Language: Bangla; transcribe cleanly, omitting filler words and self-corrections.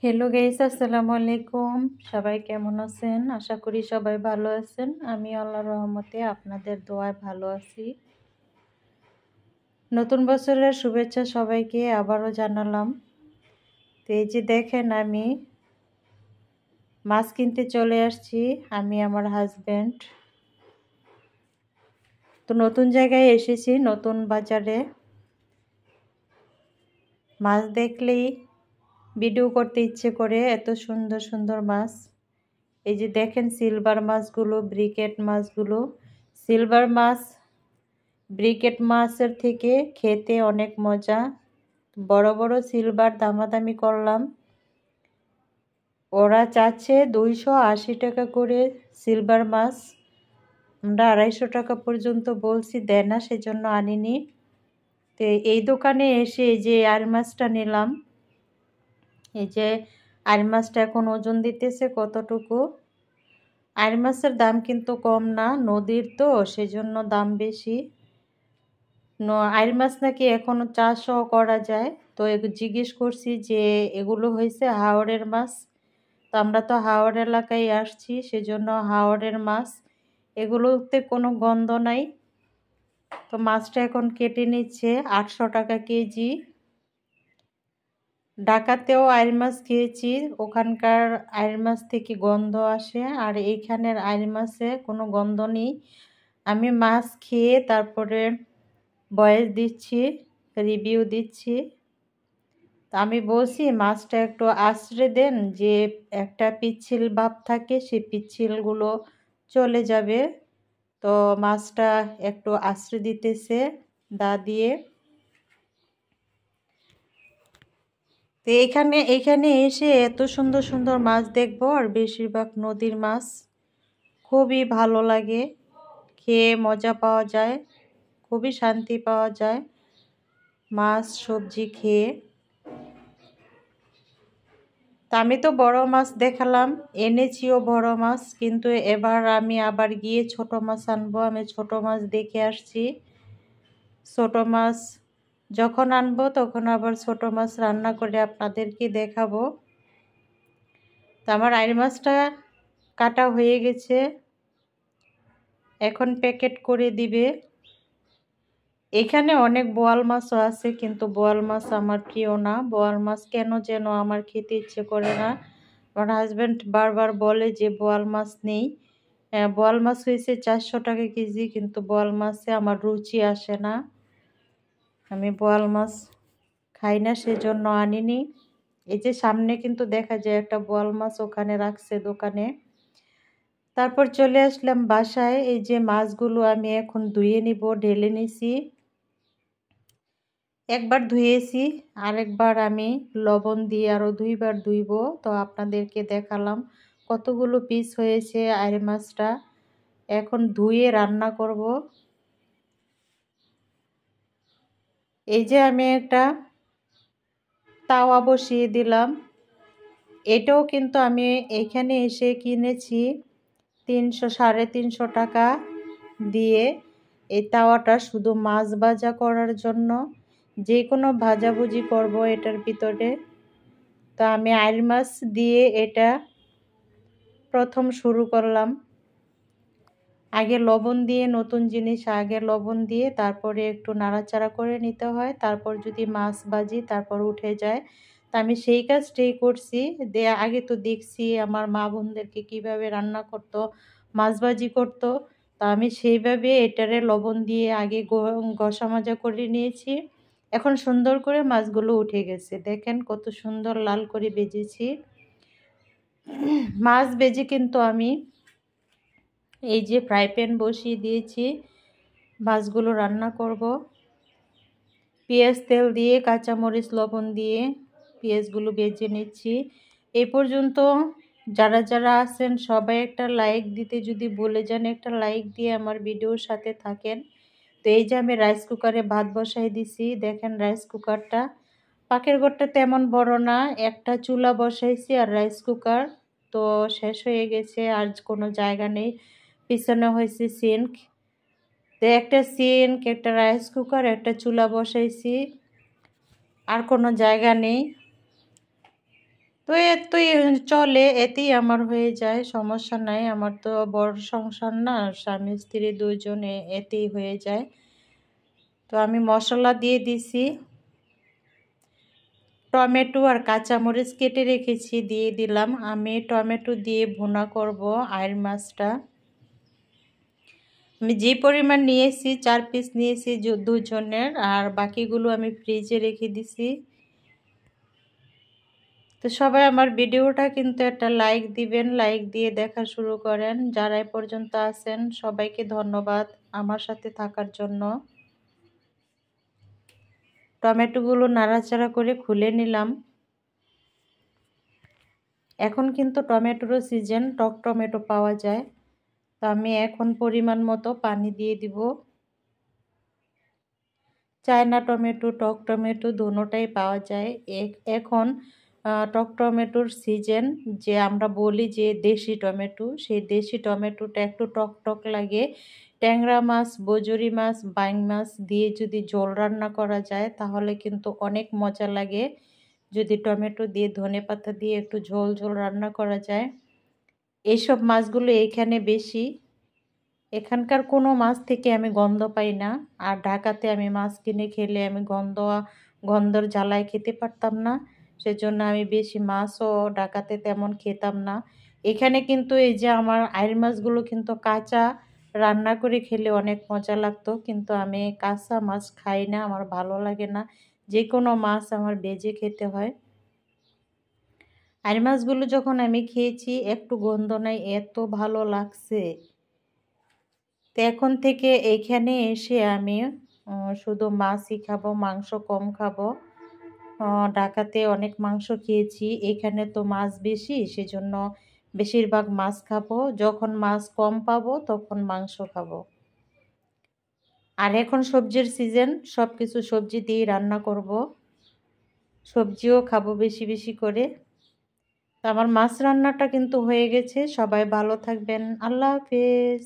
হ্যালো গাইস, আসসালামু আলাইকুম। সবাই কেমন আছেন? আশা করি সবাই ভালো আছেন। আমি আল্লাহর রহমতে আপনাদের দোয়ায় ভালো আছি। নতুন বছরের শুভেচ্ছা সবাইকে আবারও জানালাম। তো এই যে দেখেন, আমি মাছ কিনতে চলে আসছি, আমি আমার হাজব্যান্ড। তো নতুন জায়গায় এসেছি, নতুন বাজারে। মাছ দেখলেই ভিডিও করতে ইচ্ছে করে, এত সুন্দর সুন্দর মাছ। এই যে দেখেন সিলভার মাছগুলো, ব্রিকেট মাছগুলো। সিলভার মাছ ব্রিকেট মাছের থেকে খেতে অনেক মজা। বড় বড় সিলভার দামাদামি করলাম, ওরা চাচ্ছে 280 টাকা করে সিলভার মাছ। আমরা 250 টাকা পর্যন্ত বলছি, দেয় না, সেজন্য আনিনি। তো এই দোকানে এসে এই যে আর মাছটা নিলাম। এই যে আর মাছটা এখন ওজন দিতেছে কতটুকু। আর মাছের দাম কিন্তু কম না, নদীর তো সেজন্য দাম বেশি। আর মাছ নাকি এখনো চাষও করা যায়। তো জিজ্ঞেস করছি যে এগুলো হয়েছে হাওরের মাছ। তো আমরা তো হাওর এলাকায় আসছি, সেজন্য হাওরের মাছ, এগুলোতে কোনো গন্ধ নাই। তো মাছটা এখন কেটে নিচ্ছে 800 টাকা কেজি। ঢাকাতেও আইর মাছ খেয়েছি, ওখানকার আইর মাছ থেকে গন্ধ আসে, আর এইখানের আইর মাছে কোনো গন্ধ নেই। আমি মাছ খেয়ে তারপরে ভয়েস দিচ্ছি, রিভিউ দিচ্ছি। তা আমি বলছি মাছটা একটু আঁচড়ে দেন, যে একটা পিচ্ছিল ভাব থাকে, সেই পিচ্ছিলগুলো চলে যাবে। তো মাছটা একটু আঁচড়ে দিতেছে দা দিয়ে। তো এখানে এসে এত সুন্দর সুন্দর মাছ দেখবো, আর বেশিরভাগ নদীর মাছ। খুবই ভালো লাগে, খেয়ে মজা পাওয়া যায়, খুবই শান্তি পাওয়া যায় মাছ সবজি খেয়ে। তা আমি তো বড় মাছ দেখালাম, এনেছিও বড় মাছ, কিন্তু এবার আমি আবার গিয়ে ছোট মাছ আনবো। আমি ছোট মাছ দেখে আসছি। ছোট মাছ যখন আনবো তখন আবার ছোট মাছ রান্না করে আপনাদেরকে দেখাবো। তো আমার আইর মাছটা কাটা হয়ে গেছে, এখন প্যাকেট করে দিবে। এখানে অনেক বোয়াল মাছও আছে, কিন্তু বোয়াল মাছ আমার প্রিয় না। বোয়াল মাছ কেন যেন আমার খেতে ইচ্ছে করে না। আমার হাজব্যান্ড বারবার বলে যে বোয়াল মাছ নেই। বোয়াল মাছ হয়েছে 400 টাকা কেজি, কিন্তু বোয়াল মাছে আমার রুচি আসে না। আমি বোয়াল মাছ খাই না, সেজন্য আনিনি। এই যে সামনে কিন্তু দেখা যায় একটা বোয়াল মাছ, ওখানে রাখছে দোকানে। তারপর চলে আসলাম বাসায়। এই যে মাছগুলো আমি এখন ধুয়ে নিব, ঢেলে নিছি। একবার ধুয়েছি, আরেকবার আমি লবণ দিয়ে আরও 2বার ধুইব। তো আপনাদেরকে দেখালাম কতগুলো পিস হয়েছে আইর মাছটা। এখন ধুয়ে রান্না করব। এই যে আমি একটা তাওয়া বসিয়ে দিলাম। এটাও কিন্তু আমি এখানে এসে কিনেছি 300 সাড়ে 300 টাকা দিয়ে। এই তাওয়াটা শুধু মাছ ভাজা করার জন্য, যে কোনো ভাজাভুজি করব এটার ভিতরে। তো আমি আইর মাছ দিয়ে এটা প্রথম শুরু করলাম। আগে লবণ দিয়ে, নতুন জিনিস, আগে লবণ দিয়ে তারপরে একটু নাড়াচাড়া করে নিতে হয়, তারপর যদি মাছ ভাজি তারপর উঠে যায়। তা আমি সেই কাজটাই করছি। আগে তো দেখছি আমার মা বোনদেরকে কীভাবে রান্না করতো, মাছ ভাজি করতো। তা আমি সেইভাবে এটারে লবণ দিয়ে আগে ঘষা মাজা করে নিয়েছি। এখন সুন্দর করে মাছগুলো উঠে গেছে, দেখেন কত সুন্দর লাল করে ভেজেছি। মাছ ভেজে কিন্তু আমি এই যে ফ্রাই প্যান বসিয়ে দিয়েছি, মাছগুলো রান্না করব। পেঁয়াজ তেল দিয়ে, কাঁচামরিচ লবণ দিয়ে পেঁয়াজগুলো ভেজে নিচ্ছি। এই পর্যন্ত যারা যারা আছেন সবাই একটা লাইক দিতে যদি বলে যান, একটা লাইক দিয়ে আমার ভিডিওর সাথে থাকেন। তো এই যে আমি রাইস কুকারে ভাত বসাই দিছি, দেখেন রাইস কুকারটা। পাকের ঘরটা তেমন বড় না, একটা চুলা বসাইছি আর রাইস কুকার তো শেষ হয়ে গেছে, আর কোনো জায়গা নেই। পিছনে হয়েছে সিঙ্ক। তো একটা সিঙ্ক, একটা রাইস কুকার, একটা চুলা বসাইছি, আর কোনো জায়গা নেই। তো এতই চলে, এতেই আমার হয়ে যায়, সমস্যা নাই। আমার তো বড় সংসার না, স্বামী স্ত্রী দুজনে, এতেই হয়ে যায়। তো আমি মশলা দিয়ে দিছি, টমেটো আর কাঁচামরিচ কেটে রেখেছি দিয়ে দিলাম। আমি টমেটো দিয়ে ভুনা করব আইড় মাছটা। আমি যে পরিমাণ নিয়েছি 4 পিস নিয়েছি দুজনের, আর বাকিগুলো আমি ফ্রিজে রেখে দিছি। তো সবাই আমার ভিডিওটা কিন্তু একটা লাইক দিবেন, লাইক দিয়ে দেখা শুরু করেন। যারা এ পর্যন্ত আছেন সবাইকে ধন্যবাদ আমার সাথে থাকার জন্য। টমেটোগুলো নাড়াচাড়া করে খুলে নিলাম। এখন কিন্তু টমেটোরও সিজন, টক টমেটো পাওয়া যায়। তো আমি এখন পরিমাণ মতো পানি দিয়ে দিব। চায়না টমেটো, টক টমেটো দোনোটাই পাওয়া যায়। এখন টক টমেটোর সিজন, যে আমরা বলি যে দেশি টমেটো, সেই দেশি টমেটোটা একটু টক টক লাগে। ট্যাংরা মাছ, বজুরি মাছ, বাইং মাছ দিয়ে যদি ঝোল রান্না করা যায় তাহলে কিন্তু অনেক মজা লাগে। যদি টমেটো দিয়ে ধনেপাতা দিয়ে একটু ঝোল ঝোল রান্না করা যায়। এইসব মাছগুলো এইখানে বেশি। এখানকার কোনো মাছ থেকে আমি গন্ধ পাই না। আর ঢাকাতে আমি মাছ কিনে খেলে আমি গন্ধর জ্বালায় খেতে পারতাম না। সেজন্য আমি বেশি মাছও ঢাকাতে তেমন খেতাম না। এখানে কিন্তু এই যে আমার আইড় মাছগুলো কিন্তু কাঁচা রান্না করে খেলে অনেক মজা লাগতো, কিন্তু আমি কাঁচা মাছ খাই না, আমার ভালো লাগে না। যে কোনো মাছ আমার ভেজে খেতে হয়। আইড় মাছগুলো যখন আমি খেয়েছি একটু গন্ধ নাই, এত ভালো লাগছে। তো এখন থেকে এইখানে এসে আমি শুধু মাছই খাবো, মাংস কম খাবো। ঢাকাতে অনেক মাংস খেয়েছি, এখানে তো মাছ বেশি, সেজন্য বেশিরভাগ মাছ খাবো। যখন মাছ কম পাবো তখন মাংস খাবো। আর এখন সবজির সিজন, সব কিছু সবজি দিয়ে রান্না করব, সবজিও খাবো বেশি বেশি করে। তো আমার মাছ রান্নাটা কিন্তু হয়ে গেছে। সবাই ভালো থাকবেন, আল্লাহ হাফেজ।